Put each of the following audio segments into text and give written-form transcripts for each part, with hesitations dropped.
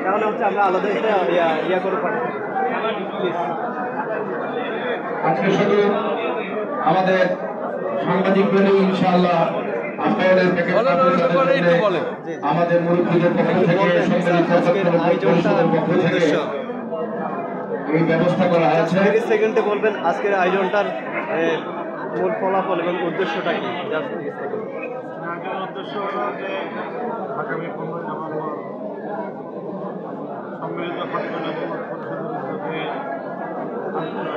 তাহলে হচ্ছে আমরা আলাদা একটা ইয়া করে পাঠাবো। আজকে শুধু আমাদের সাংবাদিক বলে ইনশাআল্লাহ আমাদের মুরব্বীদের পক্ষ থেকে এই ব্যবস্থা করা হয়েছে। 30 সেকেন্ডে বলবেন আজকের আয়োজনটার মূল ফলাফল এবং উদ্দেশ্যটা কি? উদ্দেশ্য হলো যে আগামী 15 নভেম্বর সম্মিলিত খতবে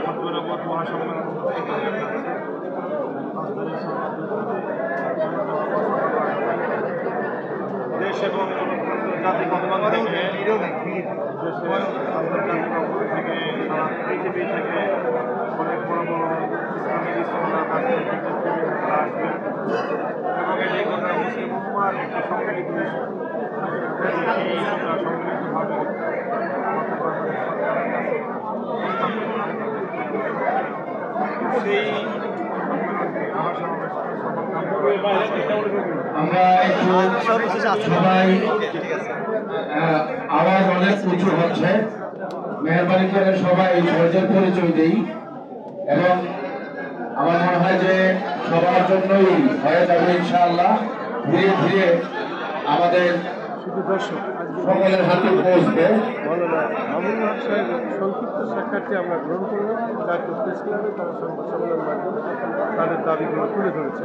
নবুয়্যত মহাসম্মেলন দেশ এবং আন্তর্জাতিক অঙ্গন থেকে সারা পৃথিবী থেকে অনেক বড় বড় ইসলামিক স্কলার আসবে এবং এটি গোটা মুসলিম উম্মাহর একটি সম্মিলিত বিষয়। সেই সম্মিলিতভাবে সেই আমরা একটু সবাই আওয়াজ অনেক উঁচু হচ্ছে, মেহরবানি করে সবাই ধৈর্যের পরিচয় দেই এবং আমার মনে হয় যে সবার জন্যই হয়ে যাবে ইনশাআল্লাহ। ধীরে ধীরে আমাদের সকলের হাতে পৌঁছবে। মামুনুল হক সাহেবের সংক্ষিপ্ত সাক্ষাৎটি আমরা গ্রহণ করলাম, যা প্রেস ক্লাবে তারা সংবাদ সম্মেলনের মাধ্যমে তাদের দাবিগুলো তুলে ধরেছে।